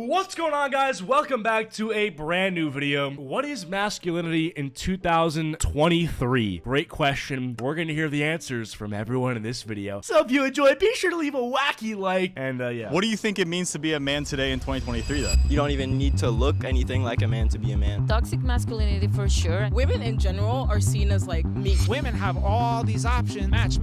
What's going on, guys? Welcome back to a brand new video. What is masculinity in 2023? Great question. We're gonna hear the answers from everyone in this video. So if you enjoy, be sure to leave a wacky like. And yeah. What do you think it means to be a man today in 2023 then? You don't even need to look anything like a man to be a man. Toxic masculinity for sure. Women in general are seen as like meek. Women have all these options, match,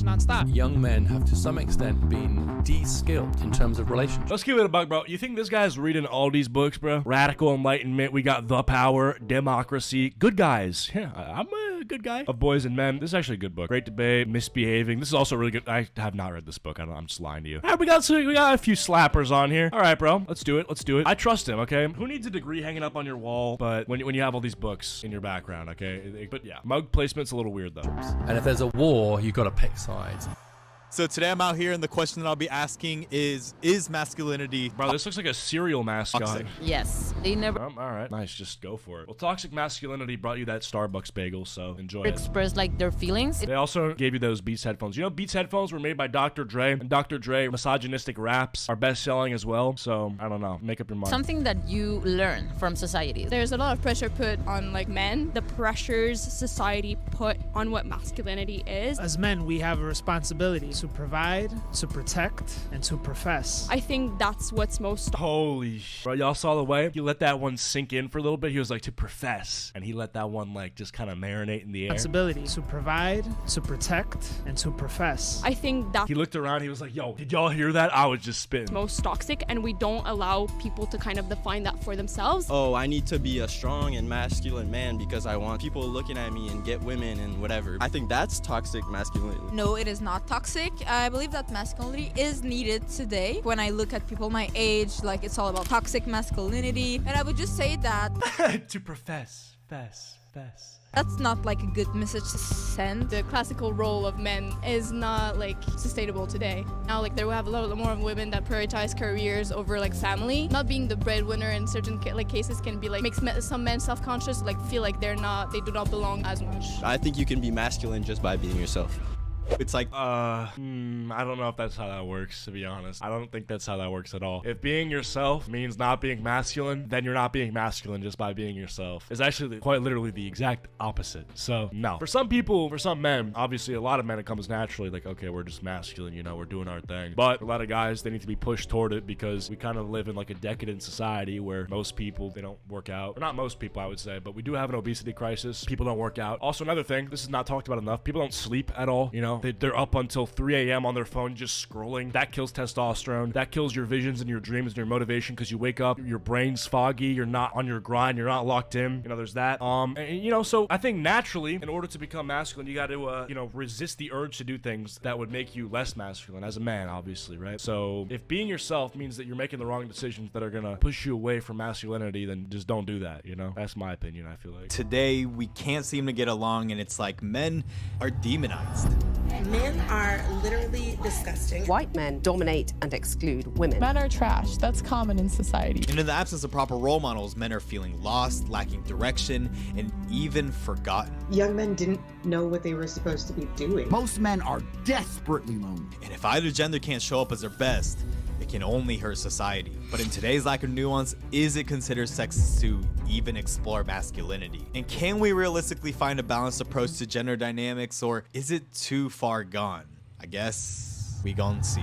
non-stop. Young men have to some extent been de-skilled in terms of relationships. Let's give it a buck, bro. You think this guy's reading all these books, bro? Radical Enlightenment. We got The Power, Democracy. Good guys. Yeah, I'm a good guy. Of Boys and Men. This is actually a good book. Great Debate, Misbehaving. This is also really good. I have not read this book. I'm just lying to you. All right, we got a few slappers on here. All right, bro. Let's do it. Let's do it. I trust him, okay? Who needs a degree hanging up on your wall, but when you have all these books in your background, okay? But yeah, mug placement's a little weird, though. And if there's a war, you've got to pick sides. So today I'm out here and the question that I'll be asking is masculinity... Bro, this looks like a cereal mascot. Toxic? Yes. They never All right. Nice. Just go for it. Well, toxic masculinity brought you that Starbucks bagel, so enjoy it. express like their feelings. They also gave you those Beats headphones. You know, Beats headphones were made by Dr. Dre, and Dr. Dre misogynistic raps are best-selling as well. So, I don't know. Make up your mind. Something that you learn from society. There's a lot of pressure put on like men. The pressures society put on what masculinity is. As men, we have a responsibility to provide, to protect, and to profess. I think that's what's most Holy sh... Bro, y'all saw the way he let that one sink in for a little bit? He was like, to profess. And he let that one, like, just kind of marinate in the air. Responsibility to provide, to protect, and to profess. I think that's He looked around, he was like, yo, did y'all hear that? I was just spitting. most toxic, and we don't allow people to kind of define that for themselves. Oh, I need to be a strong and masculine man because I want people looking at me and get women and whatever. I think that's toxic masculinity. No, it is not toxic. I believe that masculinity is needed today. When I look at people my age, like it's all about toxic masculinity. And I would just say that to profess. Fess. that's not like a good message to send. The classical role of men is not like sustainable today. Now like there will have a lot more of women that prioritize careers over like family. Not being the breadwinner in certain cases can be like makes some men self-conscious, like feel like they do not belong as much. I think you can be masculine just by being yourself. It's like, I don't know if that's how that works, to be honest. I don't think that's how that works at all. If being yourself means not being masculine, then you're not being masculine just by being yourself. It's actually quite literally the exact opposite. So, no. For some people, for some men, obviously a lot of men, it comes naturally like, okay, we're just masculine, you know, we're doing our thing. But a lot of guys, they need to be pushed toward it because we kind of live in like a decadent society where most people, they don't work out. Or not most people, I would say, but we do have an obesity crisis. People don't work out. Also, another thing, this is not talked about enough. People don't sleep at all, you know? They're up until 3 a.m. on their phone just scrolling. That kills testosterone. That kills your visions and your dreams and your motivation because you wake up, your brain's foggy, you're not on your grind, you're not locked in. You know, there's that. And, you know, so I think naturally, in order to become masculine, you got to, you know, resist the urge to do things that would make you less masculine as a man, obviously, right? So if being yourself means that you're making the wrong decisions that are going to push you away from masculinity, then just don't do that, you know? That's my opinion, I feel like. today we can't seem to get along and it's like men are demonized. Men are literally disgusting. White men dominate and exclude women. Men are trash. That's common in society. And in the absence of proper role models, men are feeling lost, lacking direction, and even forgotten. Young men didn't know what they were supposed to be doing. Most men are desperately lonely. And if either gender can't show up as their best, it can only hurt society. But in today's lack of nuance, is it considered sexist to even explore masculinity? And can we realistically find a balanced approach to gender dynamics, or is it too far gone? I guess we gon' see.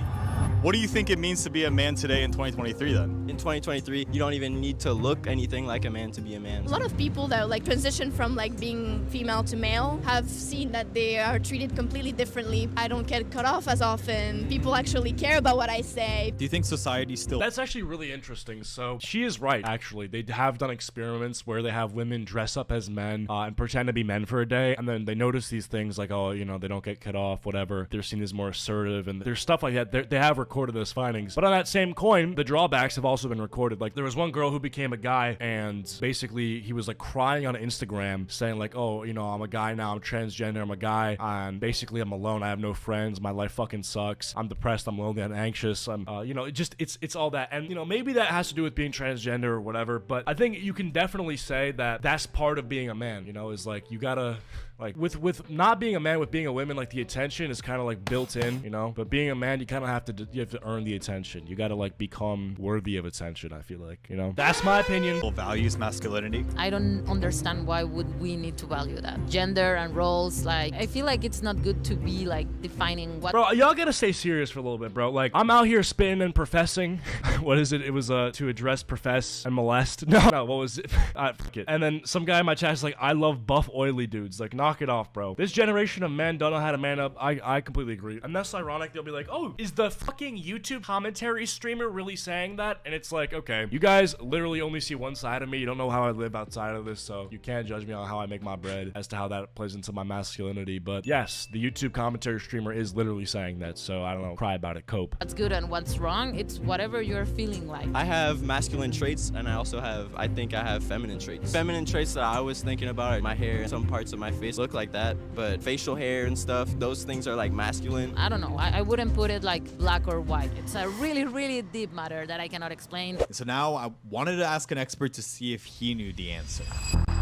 What do you think it means to be a man today in 2023 then? In 2023, you don't even need to look anything like a man to be a man. A lot of people that like transition from like being female to male have seen that they are treated completely differently. I don't get cut off as often. People actually care about what I say. Do you think society still... That's actually really interesting. So she is right, actually. They have done experiments where they have women dress up as men and pretend to be men for a day. And then they notice these things like, oh, you know, they don't get cut off, whatever. They're seen as more assertive. And there's stuff like that. They have recorded those findings. But on that same coin, the drawbacks have also been recorded. Like there was one girl who became a guy and basically he was like crying on Instagram saying like, oh, you know, I'm a guy now. I'm transgender. I'm a guy. And basically I'm alone. I have no friends. My life fucking sucks. I'm depressed. I'm lonely. I'm anxious. I'm, you know, it's all that. And, you know, maybe that has to do with being transgender or whatever. But I think you can definitely say that that's part of being a man, you know, is like you gotta... Like with not being a man, with being a woman, like the attention is kind of like built in, you know. But being a man, you kind of have to you have to earn the attention. You gotta like become worthy of attention, I feel like, you know? That's my opinion. Values masculinity. I don't understand why would we need to value that. Gender and roles, like, I feel like it's not good to be like defining what. Bro, y'all gotta stay serious for a little bit, bro. Like, I'm out here spitting and professing. What is it? It was to address, profess, and molest. No, what was it? Fuck it. And then some guy in my chat is like, I love buff, oily dudes. Like, knock it off, bro. This generation of men don't know how to man up. I completely agree. And that's ironic. They'll be like, oh, is the fucking YouTube commentary streamer really saying that? And it's like, okay, you guys literally only see one side of me. You don't know how I live outside of this, so you can't judge me on how I make my bread as to how that plays into my masculinity. But yes, the YouTube commentary streamer is literally saying that, so I don't know, cry about it, cope. What's good and what's wrong, it's whatever you're feeling like. I have masculine traits, and I think I have feminine traits. Feminine traits that I was thinking about, my hair, some parts of my face look like that, but facial hair and stuff, those things are like masculine. I don't know, I wouldn't put it like black or white. It's a really, really deep matter that I cannot explain. So now I wanted to ask an expert to see if he knew the answer.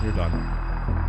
You're done.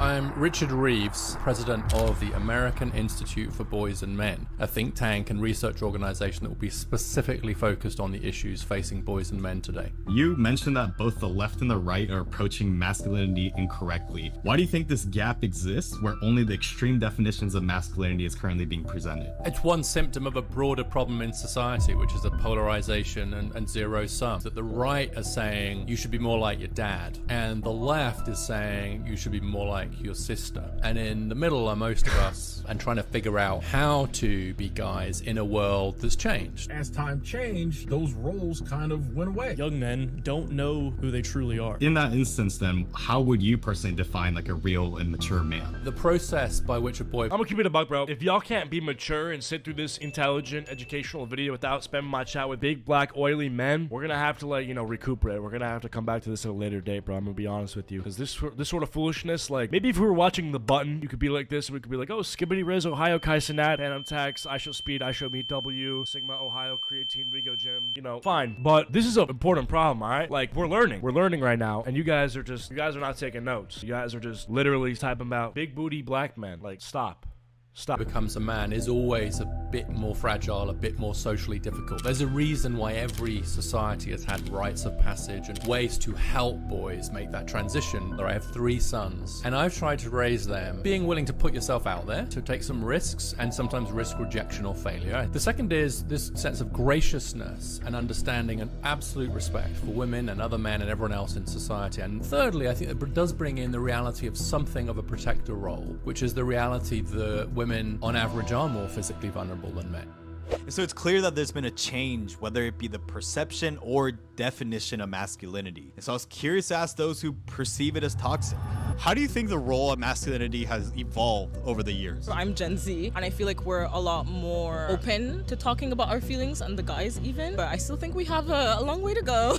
I'm Richard Reeves, president of the American Institute for Boys and Men, a think tank and research organization that will be specifically focused on the issues facing boys and men today. You mentioned that both the left and the right are approaching masculinity incorrectly. Why do you think this gap exists where only the extreme definitions of masculinity is currently being presented? It's one symptom of a broader problem in society, which is a polarization and zero sum. That the right are saying you should be more like your dad, and the left is saying you should be more like your sister. And in the middle are most of us, and trying to figure out how to be guys in a world that's changed. As time changed, those roles kind of went away. Young men don't know who they truly are. In that instance, then, how would you personally define like a real and mature man? The process by which a boy... I'm gonna keep it a buck, bro. If y'all can't be mature and sit through this intelligent, educational video without spending my chat with big, black, oily men, we're gonna have to, like, you know, recuperate. We're gonna have to come back to this at a later date, bro. I'm gonna be honest with you. Because this sort of foolishness, like, maybe if we were watching The Button, you could be like this, and we could be like, oh, Skibbity Riz, Ohio, Kai Sinat, Phantom Tax, I Show Speed, I Show Meet W, Sigma, Ohio, Creatine, Rigo Gym, you know, fine. But this is an important problem, all right? Like, we're learning right now, and you guys are not taking notes. You guys are just literally typing about big booty black men. Like, stop. Becomes a man is always a bit more fragile, a bit more socially difficult. There's a reason why every society has had rites of passage and ways to help boys make that transition. I have 3 sons, and I've tried to raise them being willing to put yourself out there, to take some risks, and sometimes risk rejection or failure. The second is this sense of graciousness and understanding and absolute respect for women and other men and everyone else in society. And thirdly, I think it does bring in the reality of something of a protector role, which is the reality that women on average are more physically vulnerable than men. And so it's clear that there's been a change, whether it be the perception or definition of masculinity. And so I was curious to ask those who perceive it as toxic. How do you think the role of masculinity has evolved over the years? I'm Gen Z, and I feel like we're a lot more open to talking about our feelings, and the guys even, but I still think we have a long way to go.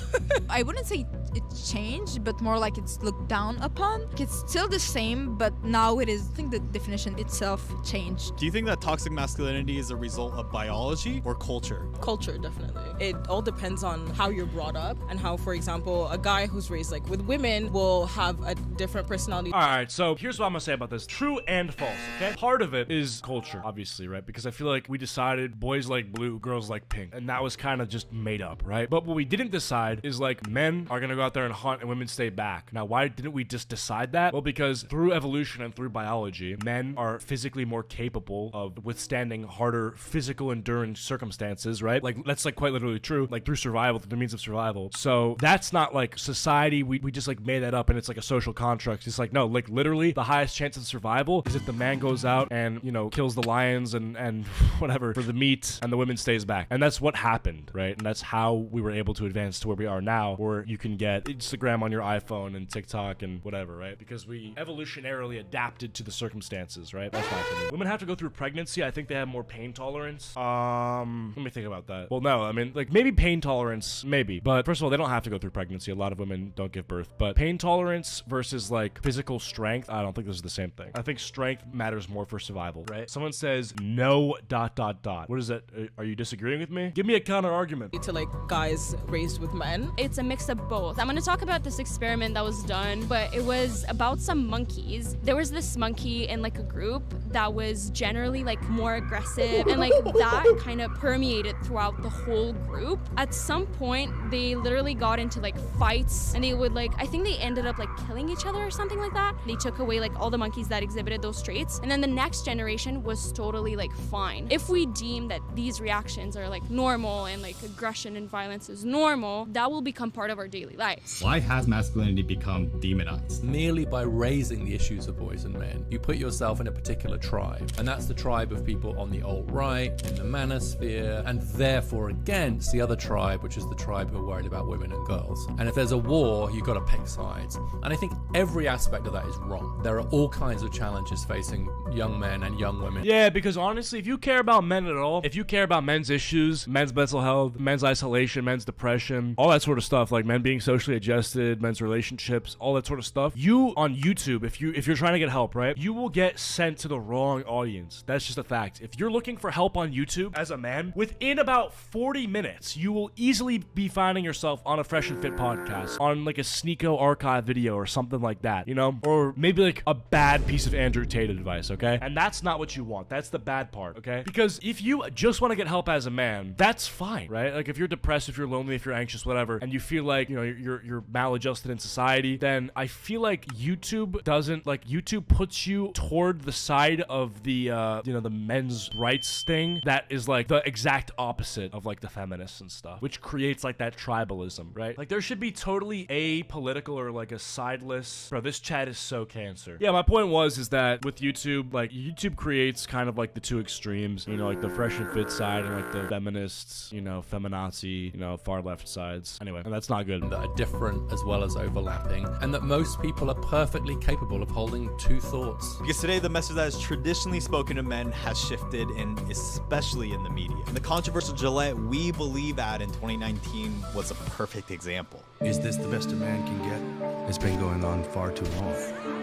I wouldn't say it changed, but more like it's looked down upon. It's still the same, but now it is, I think the definition itself changed. Do you think that toxic masculinity is a result of biology or culture? Culture, definitely. It all depends on how you're brought up, and how, for example, a guy who's raised like with women will have a different personality. All right, so here's what I'm gonna say about this. True and false, okay? Part of it is culture, obviously, right? Because I feel like we decided boys like blue, girls like pink, and that was kind of just made up, right? But what we didn't decide is like men are gonna go out there and hunt and women stay back. Now, why didn't we just decide that? Well, because through evolution and through biology, men are physically more capable of withstanding harder physical endurance circumstances, right? Like, that's like quite literally true, like through survival, through the means of survival. So that's not like society, we just like made that up and it's like a social construct. It's like, no, like literally the highest chance of survival is if the man goes out and, you know, kills the lions and whatever for the meat and the woman stays back. And that's what happened, right? And that's how we were able to advance to where we are now, where you can get Instagram on your iPhone and TikTok and whatever, right? Because we evolutionarily adapted to the circumstances, right? That's my opinion. Women have to go through pregnancy. I think they have more pain tolerance. Let me think about that. Well, no, I mean, like maybe pain tolerance, maybe. But first of all, they don't have to go through pregnancy. A lot of women don't give birth. But pain tolerance versus like physical strength, I don't think this is the same thing. I think strength matters more for survival, right? Someone says no ... What is that? Are you disagreeing with me? Give me a counter argument. To like guys raised with men. It's a mix of both. I'm gonna talk about this experiment that was done, but it was about some monkeys. There was this monkey in like a group that was generally like more aggressive, and like that kind of permeated throughout the whole group. At some point, they literally got into like fights, and they would like, I think they ended up like killing each other or something like that. They took away like all the monkeys that exhibited those traits, and then the next generation was totally like fine. If we deem that these reactions are like normal and like aggression and violence is normal, that will become part of our daily lives. Why has masculinity become demonized? Merely by raising the issues of boys and men, you put yourself in a particular tribe, and that's the tribe of people on the alt-right, in the manosphere, and therefore against the other tribe, which is the tribe who are worried about women and girls. And if there's a war, you've got to pick sides. And I think every aspect of that is wrong. There are all kinds of challenges facing young men and young women. Yeah, because honestly, if you care about men at all, if you care about men's issues, men's mental health, men's isolation, men's depression, all that sort of stuff, like men being socially adjusted, men's relationships, all that sort of stuff, you on YouTube, if you're trying to get help, right, you will get sent to the wrong audience. That's just a fact. If you're looking for help on YouTube as a man, within about 40 minutes, you will easily be finding yourself on a Fresh and Fit podcast, on like a Sneeko archive video or something like that, you know, or maybe like a bad piece of Andrew Tate advice, okay? And that's not what you want. That's the bad part, okay? Because if you just want to get help as a man, that's fine, right? Like if you're depressed, if you're lonely, if you're anxious, whatever, and you feel like, you know, you're maladjusted in society, then I feel like YouTube puts you toward the side of the you know, the men's rights thing that is like the exact opposite of like the feminists and stuff, which creates like that tribalism, right? Like there should be totally apolitical or like a sideless. Bro, this chat is so cancer. Yeah, my point is that with YouTube, like YouTube creates kind of like the two extremes, you know, like the Fresh and Fit side and like the feminists, you know, feminazi, you know, far left sides. Anyway, and that's not good. That are different as well as overlapping, and that most people are perfectly capable of holding two thoughts. Because today the message that is traditionally spoken to men has shifted, and especially in the media. And the controversial Gillette We Believe ad in 2019 was a perfect example. Is this the best a man can get? It's been going on far too long.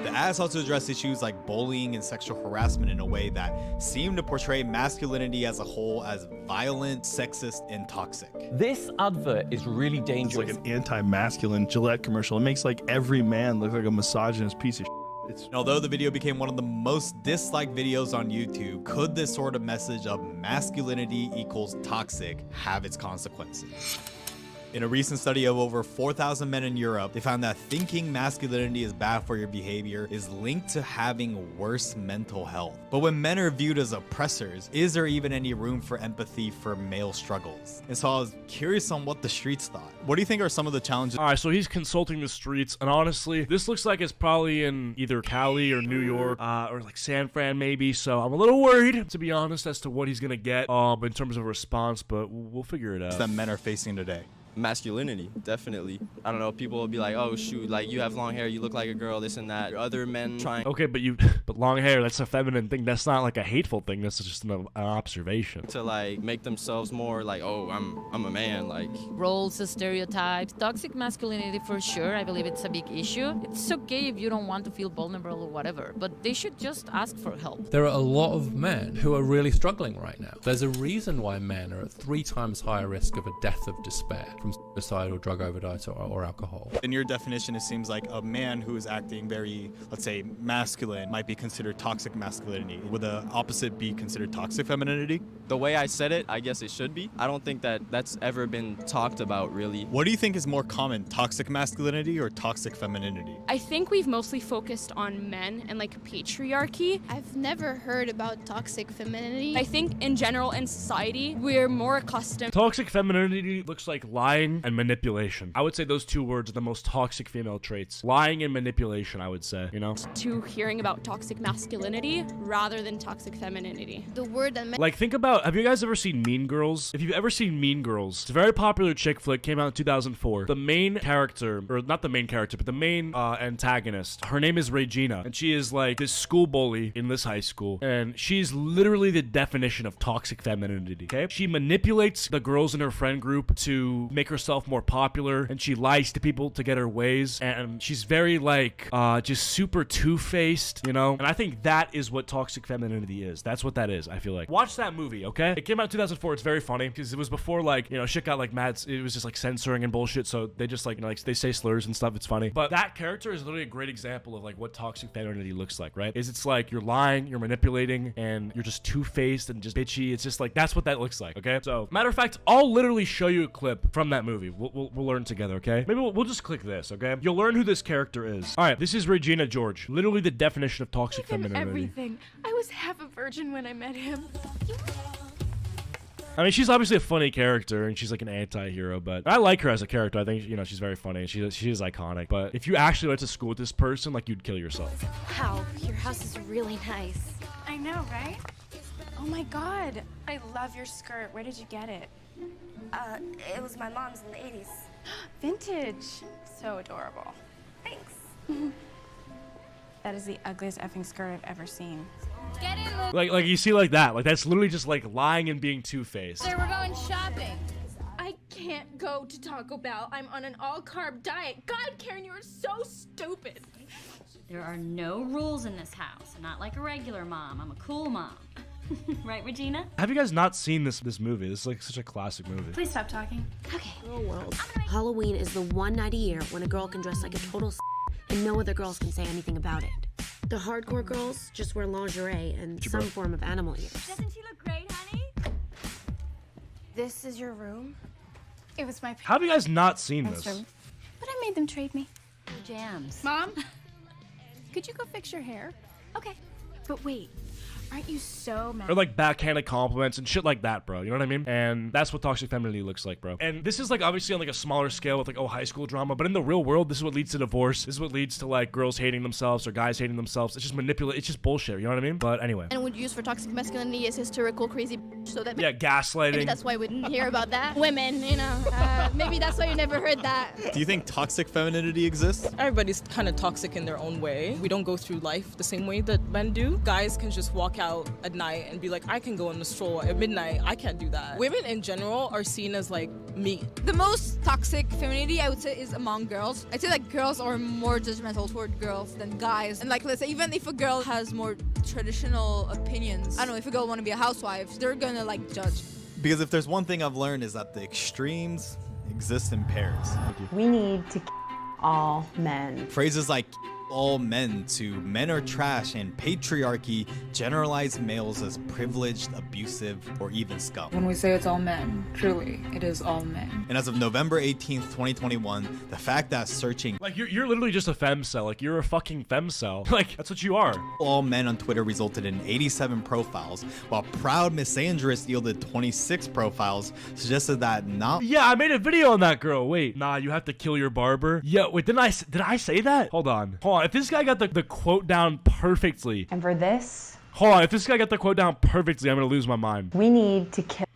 The ads also address issues like bullying and sexual harassment in a way that seemed to portray masculinity as a whole as violent, sexist, and toxic. This advert is really dangerous. It's like an anti-masculine Gillette commercial. It makes like every man look like a misogynist piece of shit. Although the video became one of the most disliked videos on YouTube, could this sort of message of masculinity equals toxic have its consequences? In a recent study of over 4,000 men in Europe, they found that thinking masculinity is bad for your behavior is linked to having worse mental health. But when men are viewed as oppressors, is there even any room for empathy for male struggles? And so I was curious on what the streets thought. What do you think are some of the challenges? All right, so he's consulting the streets, and honestly, this looks like it's probably in either Cali or New York, or like San Fran maybe, so I'm a little worried, to be honest, as to what he's gonna get in terms of a response, but we'll figure it out. That men are facing today. Masculinity, definitely. I don't know, people will be like, oh shoot, like you have long hair, you look like a girl, this and that. Other men trying okay, but long hair, that's a feminine thing. That's not like a hateful thing. That's just an observation to like make themselves more like, oh, I'm a man. Like roles, stereotypes, toxic masculinity for sure. I believe it's a big issue. It's okay if you don't want to feel vulnerable or whatever, but they should just ask for help. There are a lot of men who are really struggling right now. There's a reason why men are at 3 times higher risk of a death of despair from suicide or drug overdose or alcohol. In your definition, it seems like a man who is acting very, let's say, masculine might be considered toxic masculinity. Would the opposite be considered toxic femininity? The way I said it, I guess it should be. I don't think that that's ever been talked about, really. What do you think is more common, toxic masculinity or toxic femininity? I think we've mostly focused on men and like patriarchy. I've never heard about toxic femininity. I think in general in society, we're more accustomed. Toxic femininity looks like lying and manipulation. I would say those two words are the most toxic female traits. Lying and manipulation, I would say, you know? To hearing about toxic masculinity rather than toxic femininity. The word that like, think about, have you guys ever seen Mean Girls? If you've ever seen Mean Girls, it's a very popular chick flick, came out in 2004. The main character, or not the main character, but the main antagonist, her name is Regina, and she is like this school bully in this high school, and she's literally the definition of toxic femininity, okay? She manipulates the girls in her friend group to make herself more popular, and she lies to people to get her ways, and she's very like just super two-faced, you know? And I think that is what toxic femininity is. That's what that is, I feel like. Watch that movie, okay? It came out in 2004. It's very funny because it was before, like, you know, shit got like mad. It was just like censoring and bullshit. So they just like, you know, like they say slurs and stuff. It's funny. But that character is literally a great example of like what toxic femininity looks like, right? Is it's like you're lying, you're manipulating, and you're just two-faced and just bitchy. It's just like, that's what that looks like, okay? So matter of fact, I'll literally show you a clip from that movie. We'll learn together, okay? Maybe we'll just click this, okay? You'll learn who this character is. All right, this is Regina George. Literally the definition of toxic femininity. Everything. I was half a virgin when I met him. I mean, she's obviously a funny character, and she's like an anti-hero, but I like her as a character. I think, you know, she's very funny. She is iconic. But if you actually went to school with this person, like, you'd kill yourself. Wow, your house is really nice. I know, right? Oh my god, I love your skirt. Where did you get it? It was my mom's in the 80s. Vintage. So adorable. Thanks. That is the ugliest effing skirt I've ever seen. Get in, Like you see like that. Like, that's literally just like lying and being two-faced. Sir, we're going shopping. I can't go to Taco Bell. I'm on an all-carb diet. God, Karen, you are so stupid. There are no rules in this house. I'm not like a regular mom. I'm a cool mom. Right, Regina? Have you guys not seen this movie? This is like such a classic movie. Please stop talking. Okay. Girl world. Halloween is the one night a year when a girl can dress like a total and no other girls can say anything about it. The hardcore girls just wear lingerie and some form of animal ears. Doesn't she look great, honey? This is your room? It was my How have you guys not seen this? room. But I made them trade me. Jams. Mom? Could you go fix your hair? Okay. But wait, aren't you so mad? Or like backhanded compliments and shit like that, bro. You know what I mean? And that's what toxic femininity looks like, bro. And this is like obviously on like a smaller scale with like, oh, high school drama. But in the real world, this is what leads to divorce. This is what leads to like girls hating themselves or guys hating themselves. It's just manipulate. It's just bullshit. You know what I mean? But anyway. And would use for toxic masculinity is hysterical, crazy. So that Yeah, gaslighting. maybe that's why we didn't hear about that. Women, you know. Maybe that's why you never heard that. Do you think toxic femininity exists? Everybody's kind of toxic in their own way. We don't go through life the same way that men do. Guys can just walk out at night and be like, I can go on the stroll at midnight. I can't do that. Women in general are seen as like meat. The most toxic femininity, I would say, is among girls. I'd say that girls are more judgmental toward girls than guys. And like, let's say, even if a girl has more traditional opinions, I don't know, if a girl want to be a housewife, they're gonna like judge. Because if there's one thing I've learned is that the extremes exist in pairs. We need to all men. Phrases like all men to men are trash and patriarchy generalize males as privileged, abusive, or even scum. When we say it's all men, truly, it is all men. And as of November 18th, 2021, the fact that searching Like, you're literally just a femcel. Like, you're a fucking femcel. Like, that's what you are. all men on Twitter resulted in 87 profiles, while proud misandrist yielded 26 profiles, suggested that not Yeah, I made a video on that girl. Wait, nah, you have to kill your barber. Yeah, wait, did I say that? Hold on. If this guy got the quote down perfectly. And for this, Hold on, if this guy got the quote down perfectly, I'm gonna lose my mind. we need to kill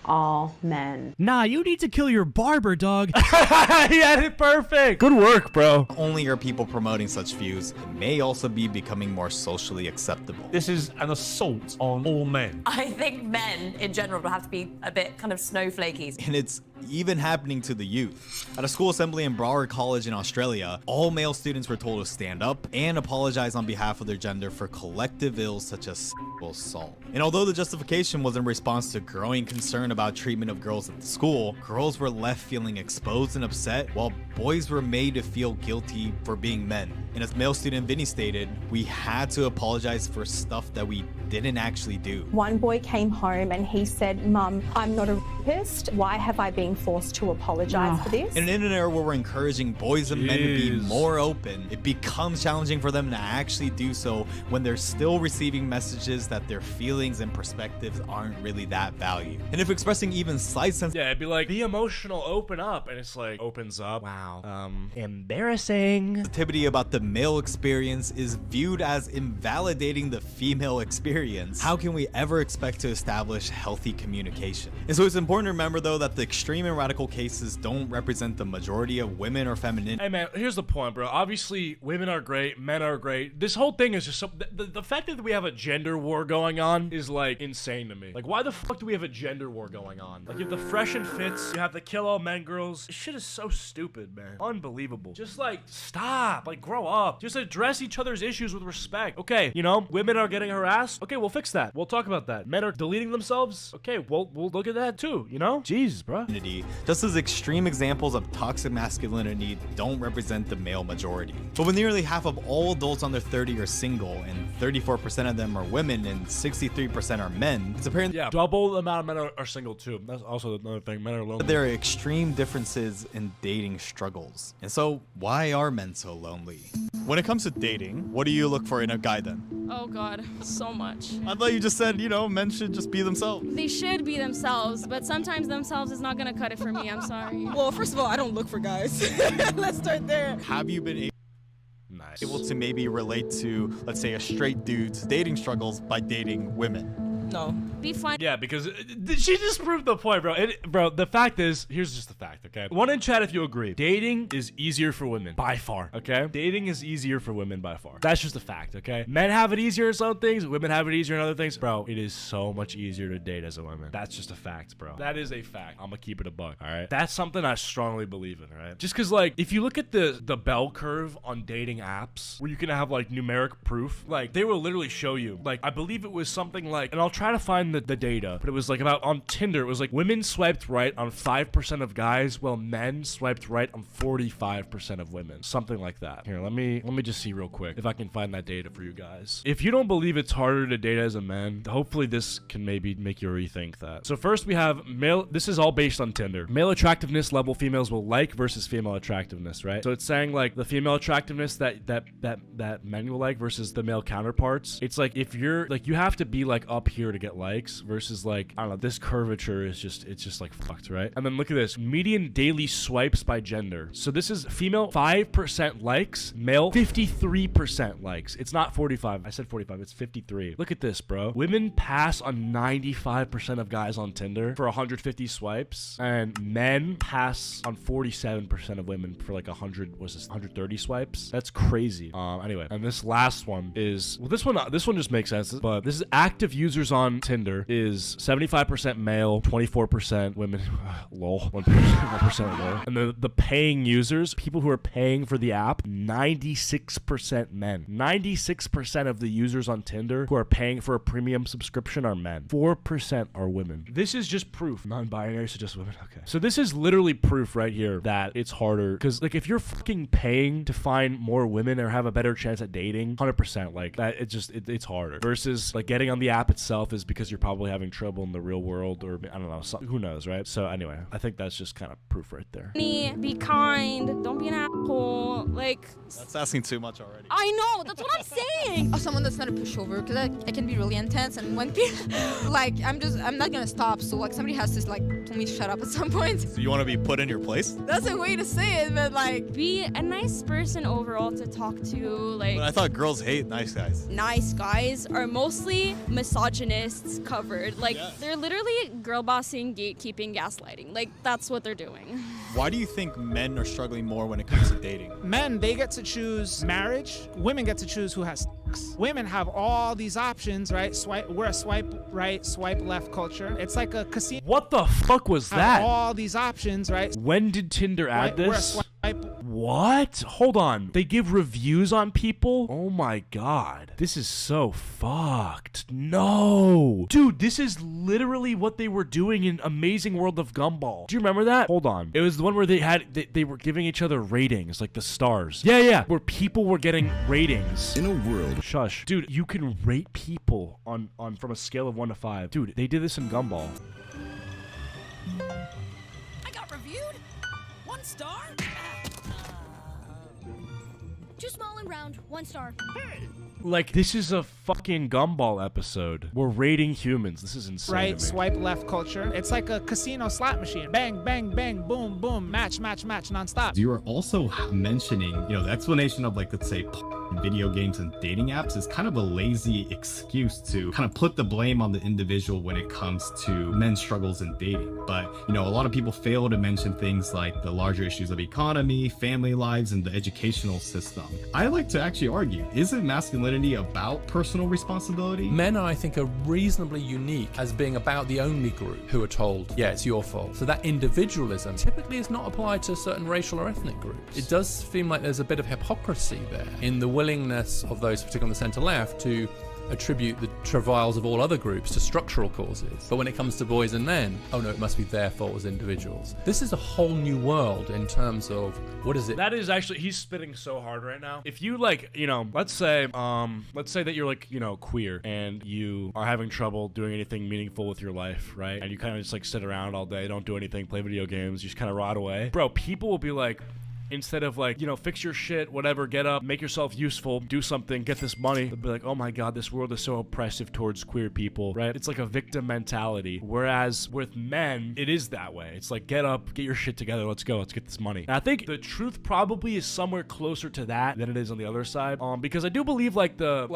all men. Nah, you need to kill your barber, dog. He had it perfect. Good work, bro. Not only are people promoting such views, it may also be becoming more socially acceptable. This is an assault on all men. I think men in general will have to be a bit kind of snowflakey. And it's even happening to the youth. At a school assembly in Broward College in Australia, all male students were told to stand up and apologize on behalf of their gender for collective ills such as sexual assault. And although the justification was in response to growing concern about treatment of girls at the school, girls were left feeling exposed and upset, while boys were made to feel guilty for being men. And as male student Vinny stated, we had to apologize for stuff that we didn't actually do. One boy came home and he said, Mum, I'm not a rapist. Why have I been forced to apologize for this? And in an era where we're encouraging boys and men to be more open, it becomes challenging for them to actually do so when they're still receiving messages that their feelings and perspectives aren't really that valued. And if expressing even slight sense, Yeah, it'd be like, be emotional, open up. And it's like, opens up. Wow. Embarrassing. sensitivity about the male experience is viewed as invalidating the female experience, how can we ever expect to establish healthy communication? And so it's important to remember though that the extreme and radical cases don't represent the majority of women or femininity. Hey man, here's the point, bro. Obviously, women are great, men are great. This whole thing is just so, the fact that we have a gender war going on is like insane to me. Like, why the fuck do we have a gender war going on? Like, you have the fresh and fits, you have the kill all men girls. This shit is so stupid, man. Unbelievable. Just like, stop. Like, grow up. Just address each other's issues with respect. Okay, you know, women are getting harassed. Okay, we'll fix that. We'll talk about that. Men are deleting themselves. Okay, we'll look at that too, you know? Jesus, bro. Just as extreme examples of toxic masculinity don't represent the male majority. But when nearly half of all adults under 30 are single, and 34% of them are women, and 63% are men, it's apparent double the amount of men are single too. That's also another thing. Men are lonely. there are extreme differences in dating struggles. And so, why are men so lonely? When it comes to dating, what do you look for in a guy then? Oh God, so much. I thought you just said, you know, men should just be themselves. They should be themselves, but sometimes themselves is not gonna cut it for me. I'm sorry. Well, first of all, I don't look for guys. Let's start there. Have you been able to maybe relate to, let's say, a straight dude's dating struggles by dating women? No. Be fun. Yeah, because she just proved the point, bro. Bro, the fact is, here's just the fact, okay? One in chat if you agree. Dating is easier for women, by far, okay? Dating is easier for women by far. That's just a fact, okay? Men have it easier in some things, women have it easier in other things. Bro, it is so much easier to date as a woman. That's just a fact, bro. That is a fact. I'm gonna keep it a buck, all right? That's something I strongly believe in, all right? Just because, like, if you look at the bell curve on dating apps, where you can have, like, numeric proof, like, they will literally show you, like, I believe it was something like, and I'll try to find the data, but it was like about on Tinder, it was like women swiped right on 5% of guys, while men swiped right on 45% of women. Something like that. Here, let me just see real quick if I can find that data for you guys. If you don't believe it's harder to date as a man, hopefully this can maybe make you rethink that. So first we have male, this is all based on Tinder. Male attractiveness level females will like versus female attractiveness, right? So it's saying like the female attractiveness that men will like versus the male counterparts. It's like if you're like, you have to be like up here to get likes versus like, I don't know, this curvature is just, it's just like fucked, right? And then look at this, median daily swipes by gender. So this is female 5% likes, male 53% likes. It's not 45. I said 45, it's 53. Look at this, bro. Women pass on 95% of guys on Tinder for 150 swipes, and men pass on 47% of women for like 130 swipes. That's crazy. Anyway, and this last one is, well, this one just makes sense, but this is active users on Tinder is 75% male, 24% women, lol, 1% lol. And the paying users, people who are paying for the app, 96% men. 96% of the users on Tinder who are paying for a premium subscription are men. 4% are women. This is just proof. Non-binary, so just women. Okay. So this is literally proof right here that it's harder. Because like if you're fucking paying to find more women or have a better chance at dating, 100%, like that, it's harder. Versus like getting on the app itself is because you're probably having trouble in the real world, or I don't know, who knows, right? So anyway, I think that's just kind of proof right there. Be kind. Don't be an asshole. Like, that's asking too much already. I know. That's what I'm saying. Someone that's not a pushover, because I can be really intense, and when people like, I'm not gonna stop. So like somebody has to like tell me to shut up at some point. So you want to be put in your place? That's a way to say it, but like, be a nice person overall to talk to. Like, but I thought girls hate nice guys. Nice guys are mostly misogynists covered. Like, they're literally girl bossing, gatekeeping, gaslighting. Like, that's what they're doing. Why do you think men are struggling more when it comes to dating? Men, they get to choose marriage. Women get to choose who has sex. Women have all these options, right? We're a swipe right, swipe left culture. It's like a casino. What the fuck was that? All these options, right? When did Tinder add this? We're a swipe. What? Hold on. They give reviews on people? Oh my god. This is so fucked. No. Dude, this is literally what they were doing in Amazing World of Gumball. Do you remember that? Hold on. It was the one where they were giving each other ratings, like the stars. Yeah. Where people were getting ratings. In a world. Shush. Dude, you can rate people on from a scale of 1 to 5. Dude, they did this in Gumball. I got reviewed. 1 star. Too small and round. 1 star. Like, this is a fucking Gumball episode. We're rating humans. This is insane. Right, swipe left culture. It's like a casino slot machine. Bang, bang, bang, boom, boom, match, nonstop. You are also mentioning, the explanation of, like, let's say, video games and dating apps is kind of a lazy excuse to kind of put the blame on the individual when it comes to men's struggles in dating. But, you know, a lot of people fail to mention things like the larger issues of economy, family lives, and the educational system. I like to actually argue, isn't masculinity about personal responsibility? Men, I think, are reasonably unique as being about the only group who are told, yeah, it's your fault. So that individualism typically is not applied to certain racial or ethnic groups. It does seem like there's a bit of hypocrisy there in the willingness of those, particularly on the centre left, to attribute the travails of all other groups to structural causes. But when it comes to boys and men, oh no, it must be their fault as individuals. This is a whole new world in terms of, what is it? That is actually, he's spitting so hard right now. If you like, you know, let's say that you're like, you know, queer and you are having trouble doing anything meaningful with your life, right? And you kind of just like sit around all day, don't do anything, play video games, you just kind of rot away. Bro, people will be like, instead of like, you know, fix your shit, whatever, get up, make yourself useful, do something, get this money, they'll be like, oh my god, this world is so oppressive towards queer people, right? It's like a victim mentality. Whereas with men, it is that way. It's like, get up, get your shit together, let's go, let's get this money. And I think the truth probably is somewhere closer to that than it is on the other side. Because I do believe like the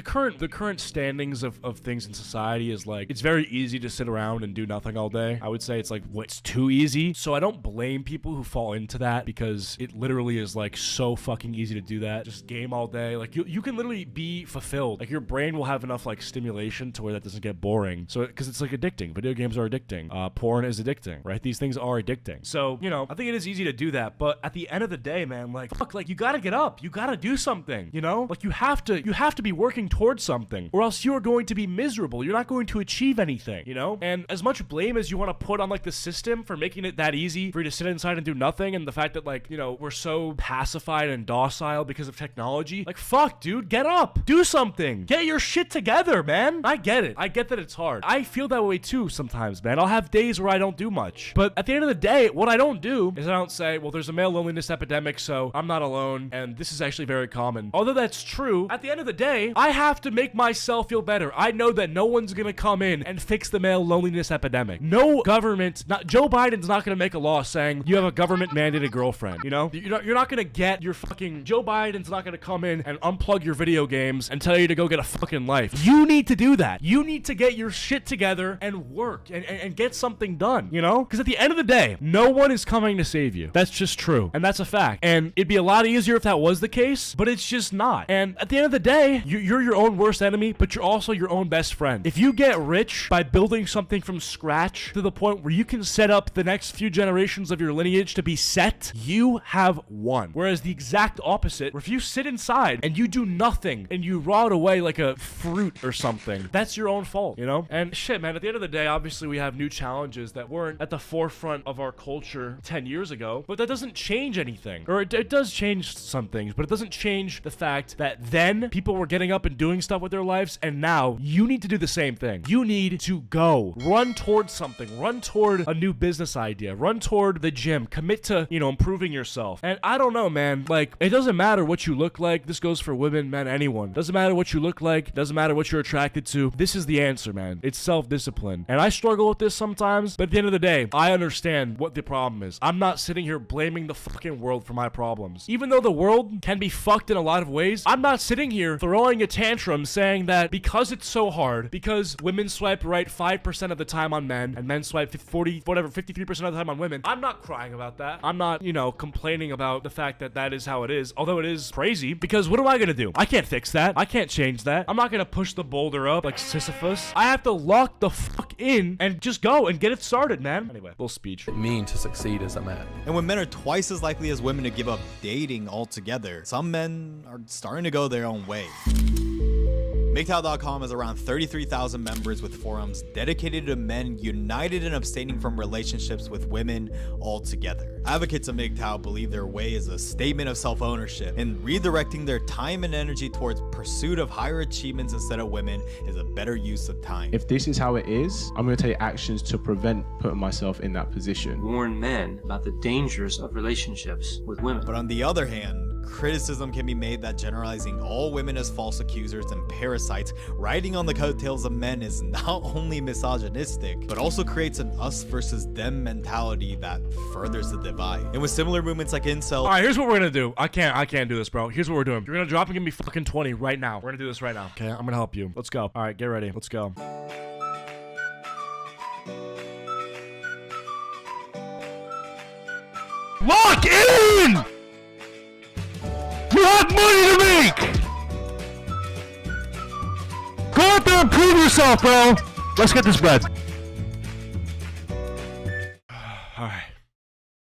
current standings of things in society is like, it's very easy to sit around and do nothing all day. I would say it's like, what's too easy. So I don't blame people who fall into that, because it literally is like so fucking easy to do that. Just game all day. Like you can literally be fulfilled. Like your brain will have enough like stimulation to where that doesn't get boring. So because it's like addicting. Video games are addicting. Porn is addicting, right? These things are addicting. So, you know, I think it is easy to do that. But at the end of the day, man, like fuck, like you gotta get up. You gotta do something, you know? Like you have to be working towards something, or else you are going to be miserable. You're not going to achieve anything, you know? And as much blame as you want to put on like the system for making it that easy for you to sit inside and do nothing, and the fact that like, you know, we're so pacified and docile because of technology. Like, fuck, dude, get up. Do something. Get your shit together, man. I get it. I get that it's hard. I feel that way too sometimes, man. I'll have days where I don't do much. But at the end of the day, what I don't do is I don't say, well, there's a male loneliness epidemic, so I'm not alone, and this is actually very common. Although that's true, at the end of the day, I have to make myself feel better. I know that no one's gonna come in and fix the male loneliness epidemic. No government, Joe Biden's not gonna make a law saying you have a government-mandated girlfriend, you know? You're not gonna get your fucking, Joe Biden's not gonna come in and unplug your video games and tell you to go get a fucking life. You need to do that. You need to get your shit together and work and get something done, you know? Because at the end of the day, no one is coming to save you. That's just true. And that's a fact. And it'd be a lot easier if that was the case, but it's just not. And at the end of the day, you're your own worst enemy, but you're also your own best friend. If you get rich by building something from scratch to the point where you can set up the next few generations of your lineage to be set, you have won. Whereas the exact opposite, where if you sit inside and you do nothing and you rot away like a fruit or something, that's your own fault, you know? And shit, man, at the end of the day, obviously we have new challenges that weren't at the forefront of our culture 10 years ago, but that doesn't change anything. Or it does change some things, but it doesn't change the fact that then people were getting up and doing stuff with their lives, and now you need to do the same thing. You need to go. Run towards something. Run toward a new business idea. Run toward the gym. Commit to, you know, improving yourself. And I don't know, man. Like, it doesn't matter what you look like. This goes for women, men, anyone. Doesn't matter what you look like. Doesn't matter what you're attracted to. This is the answer, man. It's self-discipline. And I struggle with this sometimes, but at the end of the day, I understand what the problem is. I'm not sitting here blaming the fucking world for my problems. Even though the world can be fucked in a lot of ways, I'm not sitting here throwing a tantrum saying that because it's so hard, because women swipe right 5% of the time on men, and men swipe 53% of the time on women, I'm not crying about that. I'm not, you know, complaining about the fact that that is how it is, although it is crazy, because what am I gonna do? I can't fix that. I can't change that. I'm not gonna push the boulder up like Sisyphus. I have to lock the fuck in and just go and get it started, man. Anyway, little speech. It mean to succeed as a man. And when men are twice as likely as women to give up dating altogether, some men are starting to go their own way. MGTOW.com has around 33,000 members with forums dedicated to men united in abstaining from relationships with women altogether. Advocates of MGTOW believe their way is a statement of self-ownership, and redirecting their time and energy towards pursuit of higher achievements instead of women is a better use of time. If this is how it is, I'm going to take actions to prevent putting myself in that position. Warn men about the dangers of relationships with women. But on the other hand, criticism can be made that generalizing all women as false accusers and parasites riding on the coattails of men is not only misogynistic, but also creates an us versus them mentality that furthers the divide. And with similar movements like incel. All right, here's what we're gonna do. I can't do this, bro. Here's what we're doing. You're gonna drop and give me fucking 20 right now. We're gonna do this right now. Okay, I'm gonna help you. Let's go. All right, get ready. Let's go. Lock in! You have money to make! Go out there and prove yourself, bro! Let's get this bread. Alright.